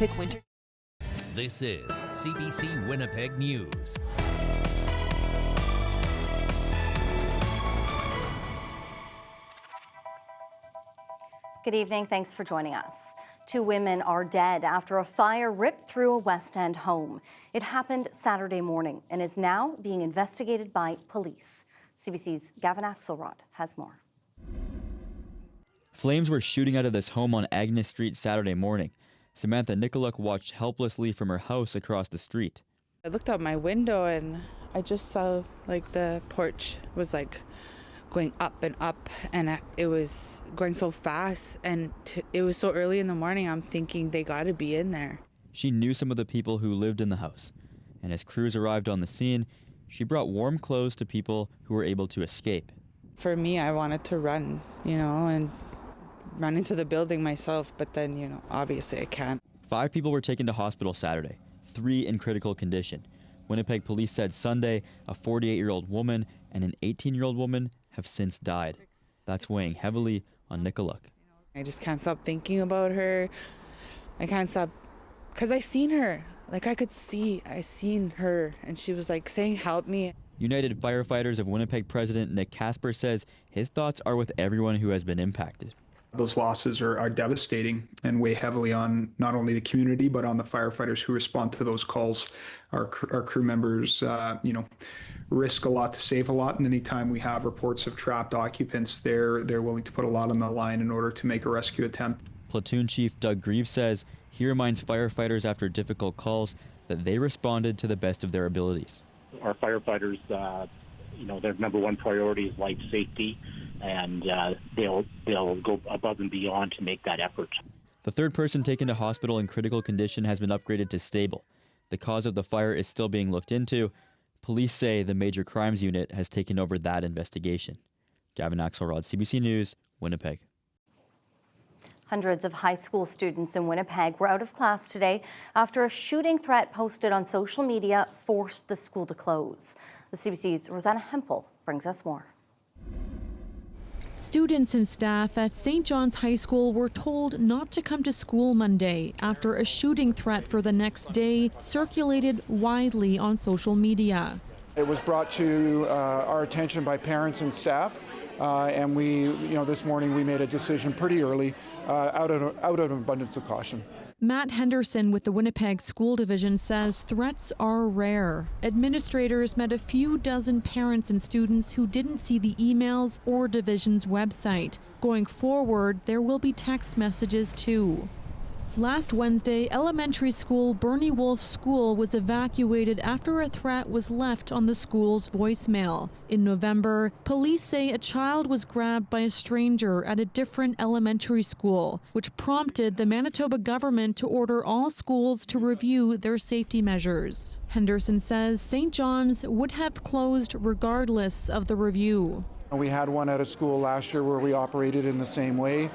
Pick winter. This is CBC Winnipeg News. Good evening. Thanks for joining us. 2 women are dead after a fire ripped through a West End home. It happened Saturday morning and is now being investigated by police. CBC's Gavin Axelrod has more. Flames were shooting out of this home on Agnes Street Saturday morning. Samantha Nicoluk watched helplessly from her house across the street. I looked out my window and I just saw the porch was going up and up, and it was going so fast, and it was so early in the morning. I'm thinking they got to be in there. She knew some of the people who lived in the house, and as crews arrived on the scene, she brought warm clothes to people who were able to escape. For me, I wanted to run, and run into the building myself, but then, obviously I can't. 5 people were taken to hospital Saturday, 3 in critical condition. Winnipeg police said Sunday a 48-year-old woman and an 18-year-old woman have since died. That's weighing heavily on Nicoluk. I just can't stop thinking about her. I can't stop, because I seen her. I seen her, and she was saying, "Help me." United Firefighters of Winnipeg President Nick Casper says his thoughts are with everyone who has been impacted. Those losses are devastating and weigh heavily on not only the community, but on the firefighters who respond to those calls. Our crew members, risk a lot to save a lot. And anytime we have reports of trapped occupants, they're willing to put a lot on the line in order to make a rescue attempt. Platoon Chief Doug Greaves says he reminds firefighters after difficult calls that they responded to the best of their abilities. Our firefighters, their number one priority is life safety, and they'll go above and beyond to make that effort. The 3rd person taken to hospital in critical condition has been upgraded to stable. The cause of the fire is still being looked into. Police say the Major Crimes Unit has taken over that investigation. Gavin Axelrod, CBC News, Winnipeg. Hundreds of high school students in Winnipeg were out of class today after a shooting threat posted on social media forced the school to close. The CBC's Rosanna Hempel brings us more. Students and staff at St. John's High School were told not to come to school Monday after a shooting threat for the next day circulated widely on social media. It was brought to our attention by parents and staff, and we, this morning we made a decision pretty early out of an abundance of caution. Matt Henderson with the Winnipeg School Division says threats are rare. Administrators met a few dozen parents and students who didn't see the emails or division's website. Going forward, there will be text messages too. Last Wednesday, elementary school Bernie Wolf School was evacuated after a threat was left on the school's voicemail. In November, police say a child was grabbed by a stranger at a different elementary school, which prompted the Manitoba government to order all schools to review their safety measures. Henderson says St. John's would have closed regardless of the review. We had one at a school last year where we operated in the same way.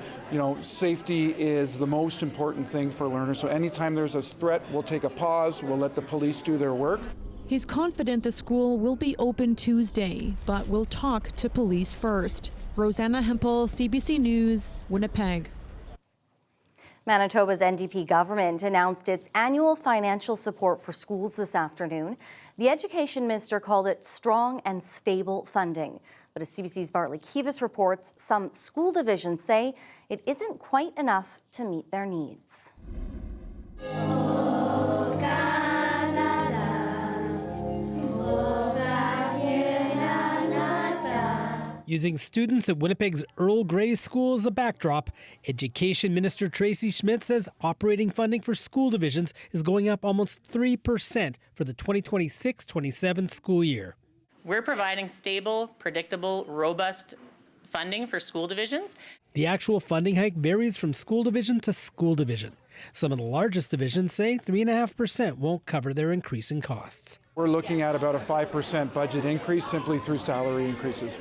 Safety is the most important thing for learners. So anytime there's a threat, we'll take a pause, we'll let the police do their work. He's confident the school will be open Tuesday, but will talk to police first. Rosanna Hempel, CBC News, Winnipeg. Manitoba's NDP government announced its annual financial support for schools this afternoon. The Education Minister called it strong and stable funding. But as CBC's Bartley Kivas reports, some school divisions say it isn't quite enough to meet their needs. Using students at Winnipeg's Earl Grey School as a backdrop, Education Minister Tracy Schmidt says operating funding for school divisions is going up almost 3% for the 2026-27 school year. We're providing stable, predictable, robust funding for school divisions. The actual funding hike varies from school division to school division. Some of the largest divisions say 3.5% won't cover their increasing costs. We're looking at about a 5% budget increase simply through salary increases.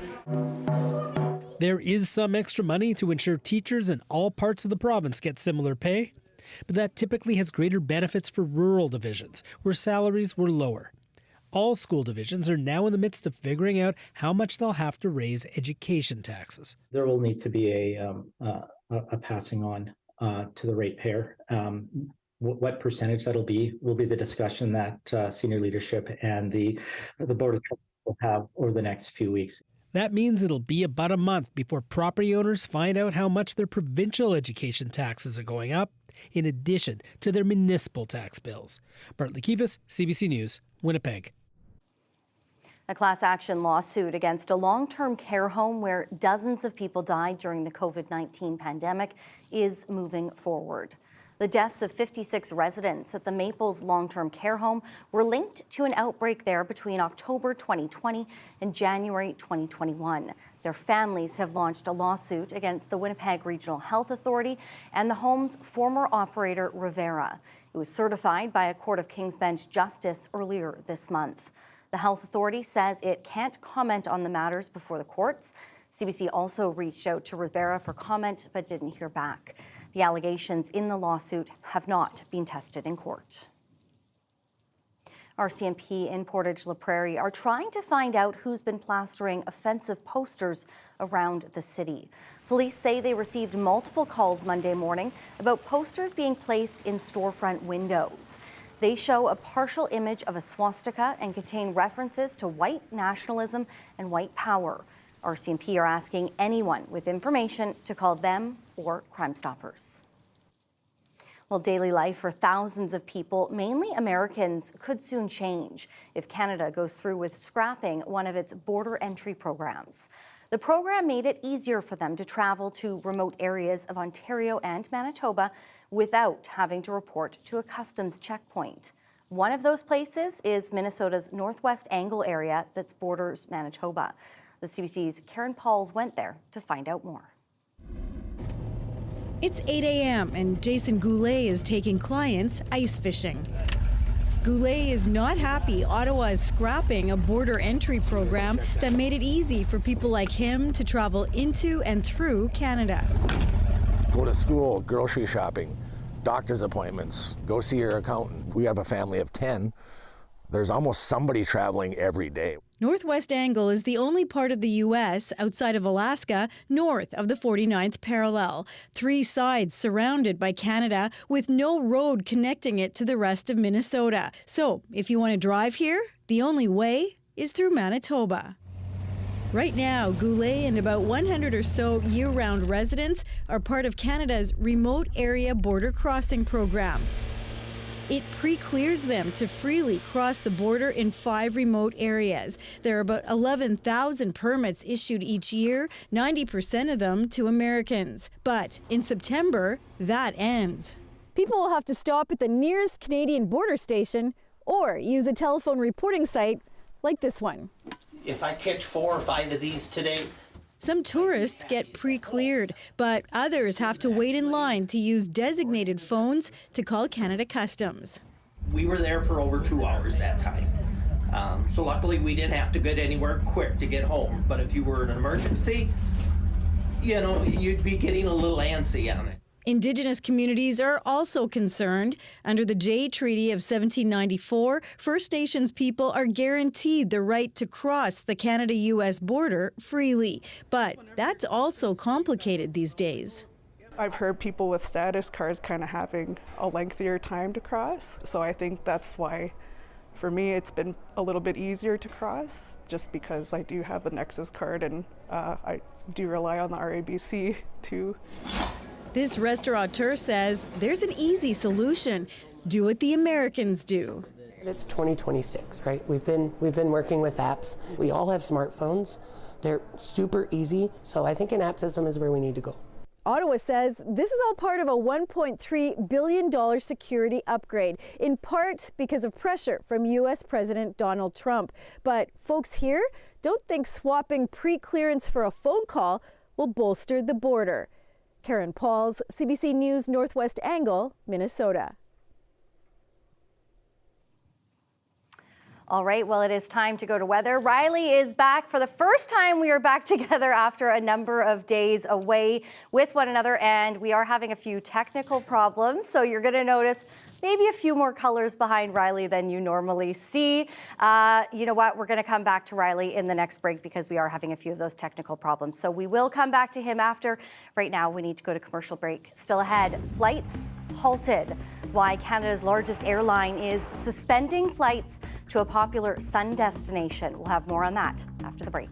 There is some extra money to ensure teachers in all parts of the province get similar pay, but that typically has greater benefits for rural divisions where salaries were lower. All school divisions are now in the midst of figuring out how much they'll have to raise education taxes. There will need to be a passing on to the ratepayer. What percentage that'll be will be the discussion that senior leadership and the Board of Trustees will have over the next few weeks. That means it'll be about a month before property owners find out how much their provincial education taxes are going up, in addition to their municipal tax bills. Bartley Kivas, CBC News, Winnipeg. A class action lawsuit against a long-term care home where dozens of people died during the COVID-19 pandemic is moving forward. The deaths of 56 residents at the Maples long-term care home were linked to an outbreak there between October 2020 and January 2021. Their families have launched a lawsuit against the Winnipeg Regional Health Authority and the home's former operator, Rivera. It was certified by a Court of King's Bench justice earlier this month. The health authority says it can't comment on the matters before the courts. CBC also reached out to Rivera for comment but didn't hear back. The allegations in the lawsuit have not been tested in court. RCMP in Portage La Prairie are trying to find out who's been plastering offensive posters around the city. Police say they received multiple calls Monday morning about posters being placed in storefront windows. They show a partial image of a swastika and contain references to white nationalism and white power. RCMP are asking anyone with information to call them or Crime Stoppers. Well, daily life for thousands of people, mainly Americans, could soon change if Canada goes through with scrapping one of its border entry programs. The program made it easier for them to travel to remote areas of Ontario and Manitoba without having to report to a customs checkpoint. One of those places is Minnesota's Northwest Angle area that borders Manitoba. The CBC's Karen Pauls went there to find out more. It's 8 a.m. and Jason Goulet is taking clients ice fishing. Goulet is not happy Ottawa is scrapping a border entry program that made it easy for people like him to travel into and through Canada. Go to school, grocery shopping, doctor's appointments, go see your accountant. We have a family of 10. There's almost somebody traveling every day. Northwest Angle is the only part of the U.S. outside of Alaska north of the 49th parallel. 3 sides surrounded by Canada with no road connecting it to the rest of Minnesota. So if you want to drive here, the only way is through Manitoba. Right now, Goulet and about 100 or so year-round residents are part of Canada's Remote Area Border Crossing Program. It pre-clears them to freely cross the border in 5 remote areas. There are about 11,000 permits issued each year, 90% of them to Americans. But in September, that ends. People will have to stop at the nearest Canadian border station or use a telephone reporting site like this one. If I catch 4 or 5 of these today, some tourists get pre-cleared, but others have to wait in line to use designated phones to call Canada Customs. We were there for over 2 hours that time. So luckily we didn't have to get anywhere quick to get home. But if you were in an emergency, you know, you'd be getting a little antsy on it. Indigenous communities are also concerned. Under the Jay Treaty of 1794, First Nations people are guaranteed the right to cross the Canada-U.S. border freely. But that's also complicated these days. I've heard people with status cards kind of having a lengthier time to cross. So I think that's why, for me, it's been a little bit easier to cross, just because I do have the Nexus card and I do rely on the RABC too. This restaurateur says there's an easy solution. Do what the Americans do. It's 2026, right? We've been working with apps. We all have smartphones. They're super easy. So I think an app system is where we need to go. Ottawa says this is all part of a $1.3 billion security upgrade, in part because of pressure from U.S. President Donald Trump. But folks here don't think swapping pre-clearance for a phone call will bolster the border. Karen Pauls, CBC News Northwest Angle, Minnesota. All right, well, it is time to go to weather. Riley is back. For the first time, we are back together after a number of days away with one another, and we are having a few technical problems. So you're going to notice maybe a few more colors behind Riley than you normally see. You know what? We're going to come back to Riley in the next break because we are having a few of those technical problems. So we will come back to him after. Right now, we need to go to commercial break. Still ahead, flights halted. Why Canada's largest airline is suspending flights to a popular sun destination. We'll have more on that after the break.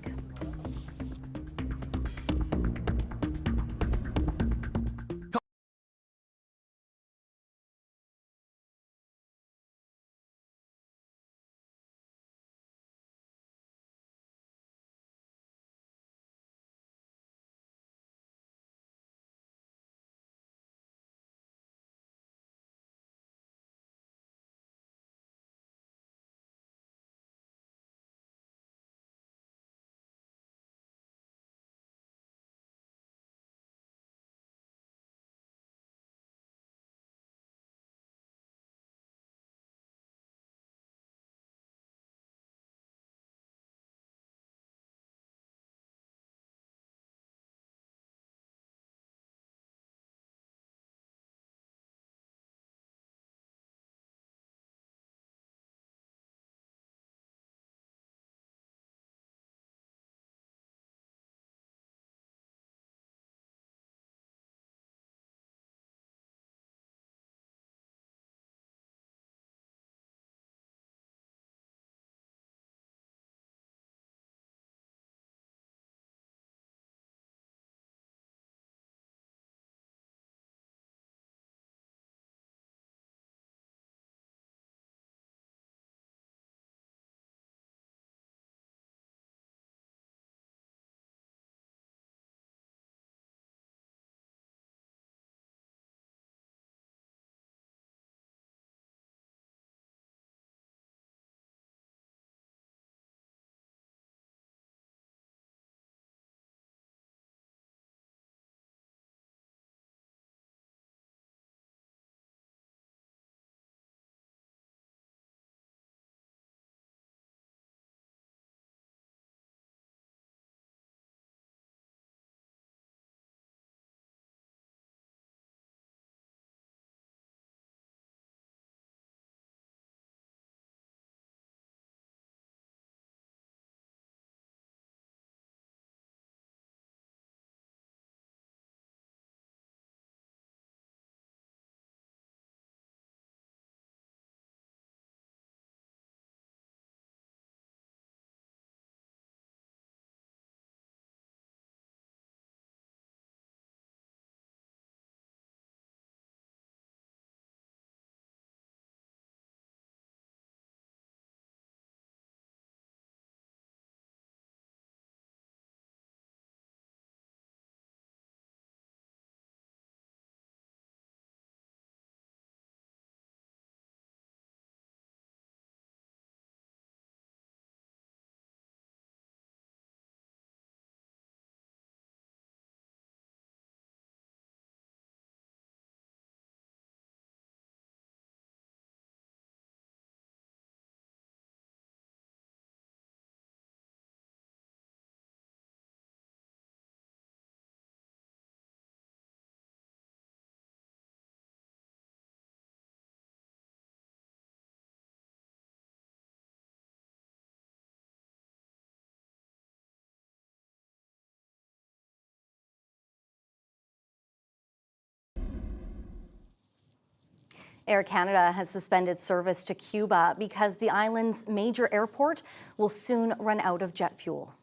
Air Canada has suspended service to Cuba because the island's major airport will soon run out of jet fuel.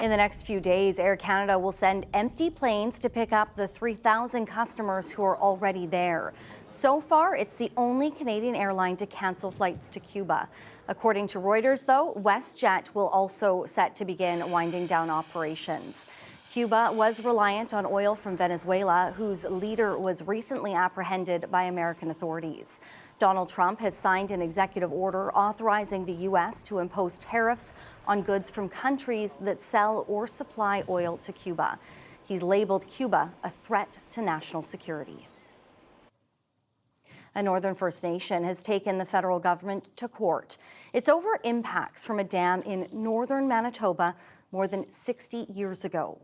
In the next few days, Air Canada will send empty planes to pick up the 3,000 customers who are already there. So far, it's the only Canadian airline to cancel flights to Cuba. According to Reuters, though, WestJet will also set to begin winding down operations. Cuba was reliant on oil from Venezuela, whose leader was recently apprehended by American authorities. Donald Trump has signed an executive order authorizing the U.S. to impose tariffs on goods from countries that sell or supply oil to Cuba. He's labeled Cuba a threat to national security. A Northern First Nation has taken the federal government to court. It's over impacts from a dam in northern Manitoba more than 60 years ago.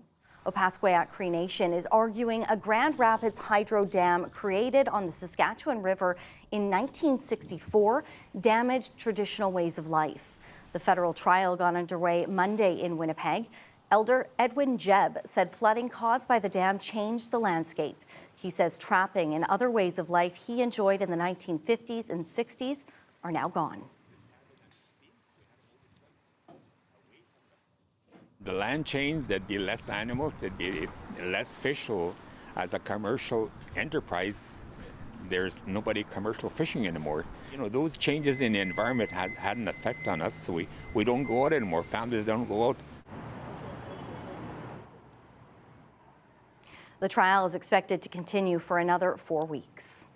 Opaskwayak Cree Nation is arguing a Grand Rapids hydro dam created on the Saskatchewan River in 1964 damaged traditional ways of life. The federal trial got underway Monday in Winnipeg. Elder Edwin Jebb said flooding caused by the dam changed the landscape. He says trapping and other ways of life he enjoyed in the 1950s and 60s are now gone. The land changed, there'd be less animals, there'd be less fish. So as a commercial enterprise, there's nobody commercial fishing anymore. You know, those changes in the environment had an effect on us, so we don't go out anymore. Families don't go out. The trial is expected to continue for another 4 weeks.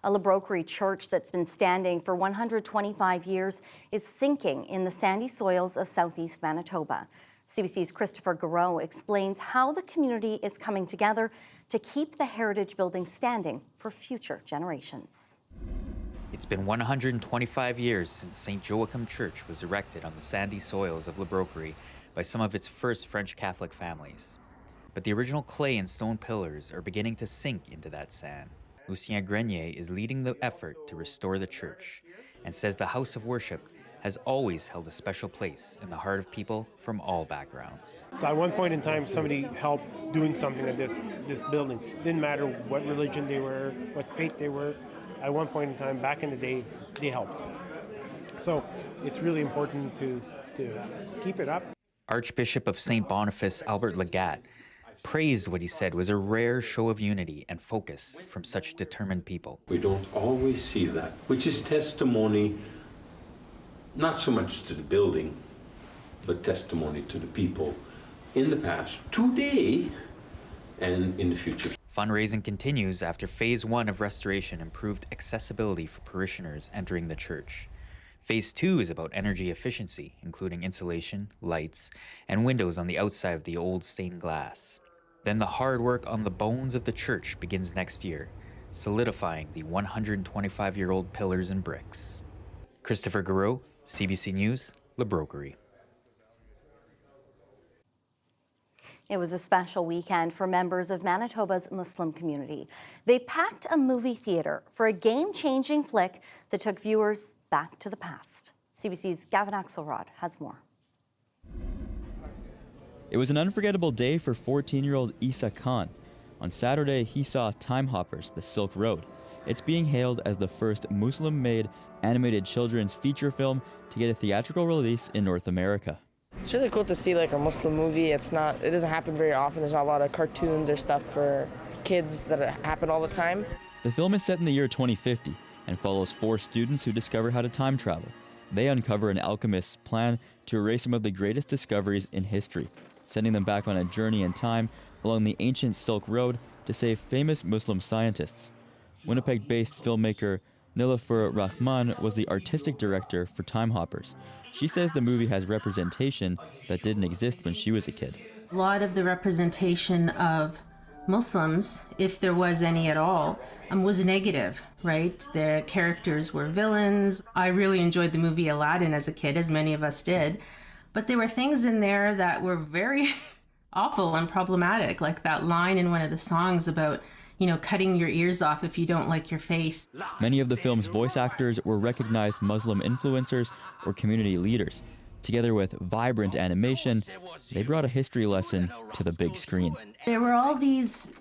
A Labroquerie church that's been standing for 125 years is sinking in the sandy soils of southeast Manitoba. CBC's Christopher Garreau explains how the community is coming together to keep the heritage building standing for future generations. It's been 125 years since St. Joachim Church was erected on the sandy soils of Labroquerie by some of its first French Catholic families. But the original clay and stone pillars are beginning to sink into that sand. Lucien Grenier is leading the effort to restore the church and says the house of worship has always held a special place in the heart of people from all backgrounds. So at one point in time, somebody helped doing something at this building. Didn't matter what religion they were, what faith they were. At one point in time, back in the day, they helped. So it's really important to keep it up. Archbishop of St. Boniface, Albert Legat, praised what he said was a rare show of unity and focus from such determined people. We don't always see that, which is testimony, not so much to the building, but testimony to the people in the past, today, and in the future. Fundraising continues after Phase 1 of restoration improved accessibility for parishioners entering the church. Phase 2 is about energy efficiency, including insulation, lights, and windows on the outside of the old stained glass. Then the hard work on the bones of the church begins next year, solidifying the 125-year-old pillars and bricks. Christopher Garreau, CBC News, Labroquerie. It was a special weekend for members of Manitoba's Muslim community. They packed a movie theater for a game-changing flick that took viewers back to the past. CBC's Gavin Axelrod has more. It was an unforgettable day for 14-year-old Isa Khan. On Saturday, he saw Time Hoppers, The Silk Road. It's being hailed as the first Muslim-made animated children's feature film to get a theatrical release in North America. It's really cool to see like a Muslim movie. It doesn't happen very often. There's not a lot of cartoons or stuff for kids that happen all the time. The film is set in the year 2050 and follows 4 students who discover how to time travel. They uncover an alchemist's plan to erase some of the greatest discoveries in history, sending them back on a journey in time along the ancient Silk Road to save famous Muslim scientists. Winnipeg-based filmmaker Nilafur Rahman was the artistic director for Time Hoppers. She says the movie has representation that didn't exist when she was a kid. A lot of the representation of Muslims, if there was any at all, was negative, right? Their characters were villains. I really enjoyed the movie Aladdin as a kid, as many of us did. But there were things in there that were very awful and problematic, like that line in one of the songs about, cutting your ears off if you don't like your face. Many of the film's voice actors were recognized Muslim influencers or community leaders. Together with vibrant animation, they brought a history lesson to the big screen. There were all these,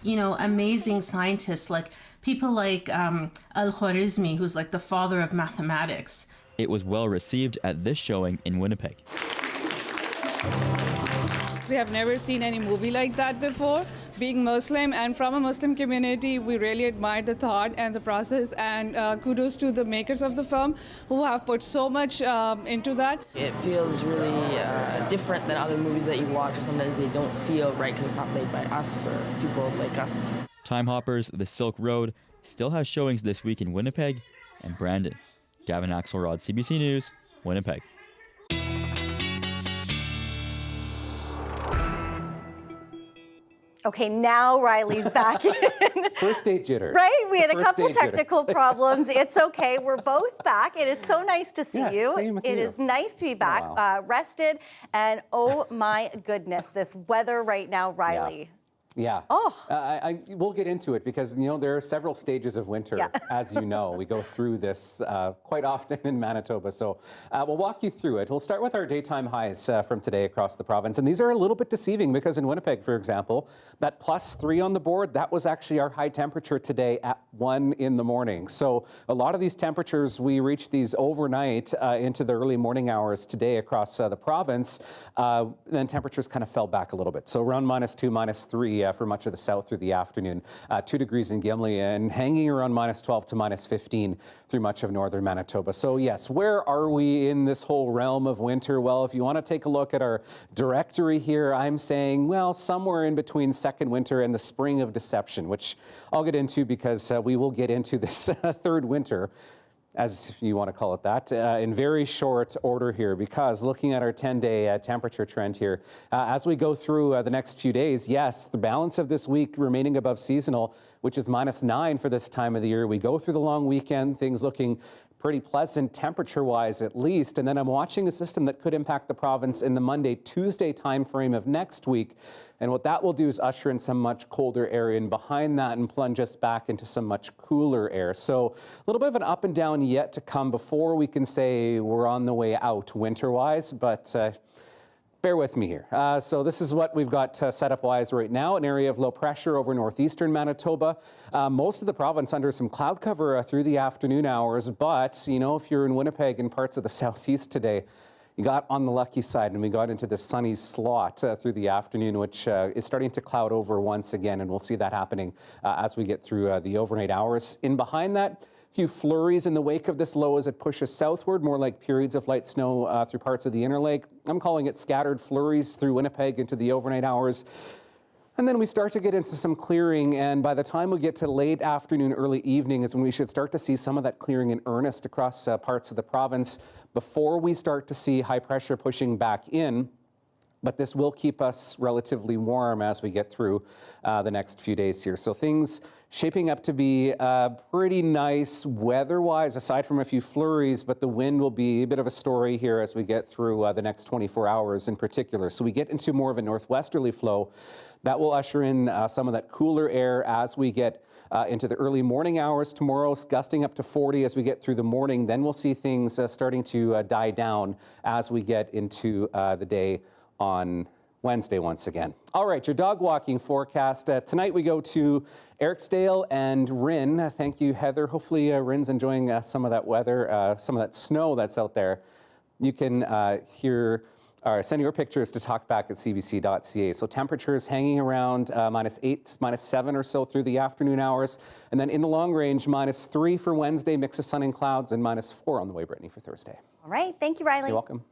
amazing scientists, like people like Al-Khwarizmi, who's like the father of mathematics. It was well received at this showing in Winnipeg. We have never seen any movie like that before. Being Muslim and from a Muslim community, we really admire the thought and the process, and kudos to the makers of the film who have put so much into that. It feels really different than other movies that you watch, or sometimes they don't feel right because it's not made by us or people like us. Time Hoppers, The Silk Road still has showings this week in Winnipeg and Brandon. Gavin Axelrod, CBC News, Winnipeg. Okay, now Riley's back in. First date jitters. Right? We had a First couple date jitters. technical problems. It's okay. We're both back. It is so nice to see you. Same with It you. is nice to be back, rested. And oh my goodness, this weather right now, Riley. Yeah. Oh. We'll get into it because, there are several stages of winter, as you know. We go through this quite often in Manitoba. So we'll walk you through it. We'll start with our daytime highs from today across the province. And these are a little bit deceiving because in Winnipeg, for example, that +3 on the board, that was actually our high temperature today at 1 in the morning. So a lot of these temperatures, we reached these overnight into the early morning hours today across the province. Then temperatures kind of fell back a little bit. So around -2, -3 for much of the south through the afternoon. 2 degrees in Gimli and hanging around -12 to -15 through much of northern Manitoba. So yes, where are we in this whole realm of winter? Well, if you want to take a look at our directory here, I'm saying, well, somewhere in between second winter and the spring of deception, which I'll get into because we will get into this third winter, as you want to call it that, in very short order here, because looking at our 10-day temperature trend here, as we go through the next few days, yes, the balance of this week remaining above seasonal, which is -9 for this time of the year. We go through the long weekend, things looking pretty pleasant temperature-wise at least, and then I'm watching a system that could impact the province in the Monday-Tuesday timeframe of next week. And what that will do is usher in some much colder air in behind that and plunge us back into some much cooler air. So a little bit of an up and down yet to come before we can say we're on the way out winter-wise, but bear with me here. So this is what we've got setup-wise right now, an area of low pressure over northeastern Manitoba. Most of the province under some cloud cover through the afternoon hours, but, if you're in Winnipeg and parts of the southeast today, you got on the lucky side, and we got into this sunny slot through the afternoon, which is starting to cloud over once again, and we'll see that happening as we get through the overnight hours. In behind that, few flurries in the wake of this low as it pushes southward, more like periods of light snow through parts of the inner lake. I'm calling it scattered flurries through Winnipeg into the overnight hours. And then we start to get into some clearing, and by the time we get to late afternoon, early evening is when we should start to see some of that clearing in earnest across parts of the province before we start to see high pressure pushing back in. But this will keep us relatively warm as we get through the next few days here. So things shaping up to be pretty nice weather-wise, aside from a few flurries, but the wind will be a bit of a story here as we get through the next 24 hours in particular. So we get into more of a northwesterly flow. That will usher in some of that cooler air as we get into the early morning hours tomorrow, gusting up to 40 as we get through the morning. Then we'll see things starting to die down as we get into the day on Wednesday once again. All right, your dog walking forecast. Tonight we go to Eriksdale and Rinn. Thank you, Heather. Hopefully Rinn's enjoying some of that weather, some of that snow that's out there. You can send your pictures to talkback at cbc.ca. So temperatures hanging around -8, -7 or so through the afternoon hours. And then in the long range, -3 for Wednesday, mix of sun and clouds, and -4 on the way, Brittany, for Thursday. All right. Thank you, Riley. You're welcome.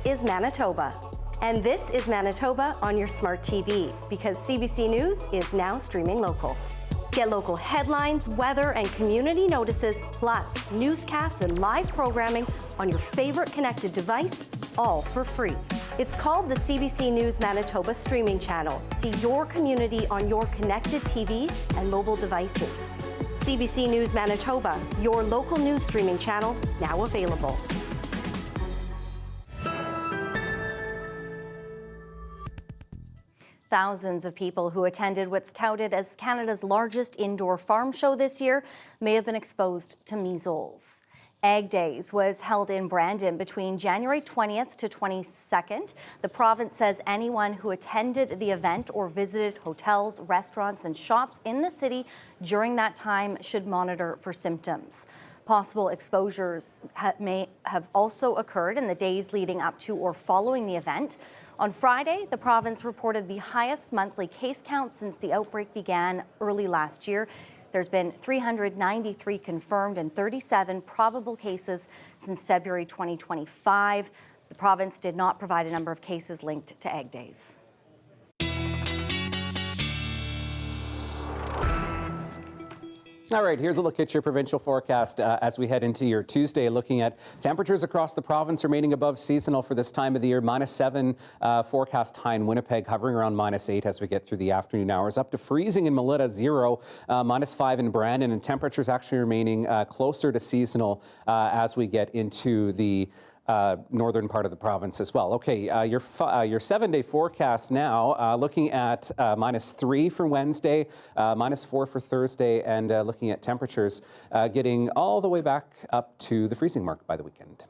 Is Manitoba. And this is Manitoba on your smart TV, because CBC News is now streaming local. Get local headlines, weather, and community notices, plus newscasts and live programming on your favorite connected device, all for free. It's called the CBC News Manitoba streaming channel. See your community on your connected TV and mobile devices. CBC News Manitoba, your local news streaming channel, now available. Thousands of people who attended what's touted as Canada's largest indoor farm show this year may have been exposed to measles. Ag Days was held in Brandon between January 20th to 22nd. The province says anyone who attended the event or visited hotels, restaurants, and shops in the city during that time should monitor for symptoms. Possible exposures may have also occurred in the days leading up to or following the event. On Friday, the province reported the highest monthly case count since the outbreak began early last year. There's been 393 confirmed and 37 probable cases since February 2025. The province did not provide a number of cases linked to Ag Days. All right, here's a look at your provincial forecast as we head into your Tuesday, looking at temperatures across the province remaining above seasonal for this time of the year. -7 forecast high in Winnipeg, hovering around -8 as we get through the afternoon hours. Up to freezing in Melita, 0, -5 in Brandon, and temperatures actually remaining closer to seasonal as we get into the northern part of the province as well. Okay, your 7-day forecast now, looking at -3 for Wednesday, -4 for Thursday, and looking at temperatures getting all the way back up to the freezing mark by the weekend.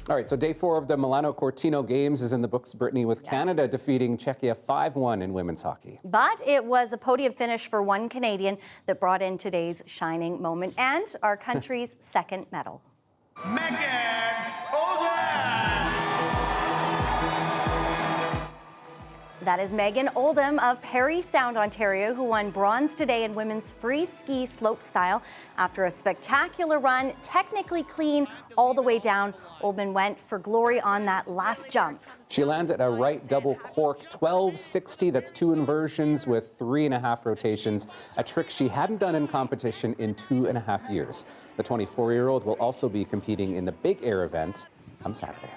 All right, so day 4 of the Milano Cortino Games is in the books, Brittany, with Canada defeating Czechia 5-1 in women's hockey. But it was a podium finish for one Canadian that brought in today's shining moment and our country's second medal. That is Megan Oldham of Parry Sound, Ontario, who won bronze today in women's free ski slopestyle after a spectacular run, technically clean all the way down. Oldham went for glory on that last jump. She landed a right double cork 1260. That's 2 inversions with 3.5 rotations, a trick she hadn't done in competition in 2.5 years. The 24-year-old will also be competing in the big air event on Saturday.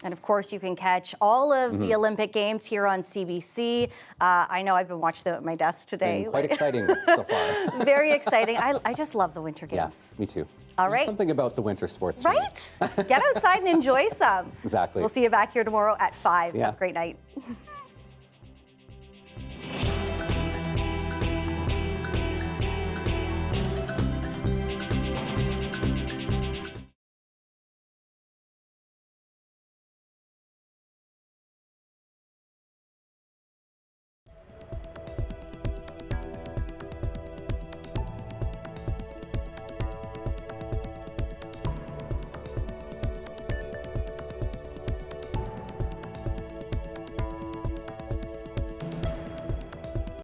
And of course, you can catch all of the Olympic Games here on CBC. I know I've been watching them at my desk today. Quite exciting so far. Very exciting. I just love the Winter Games. Yeah, me too. All right. There's something about the winter sports. Right? Get outside and enjoy some. Exactly. We'll see you back here tomorrow at 5. Yeah. Have a great night.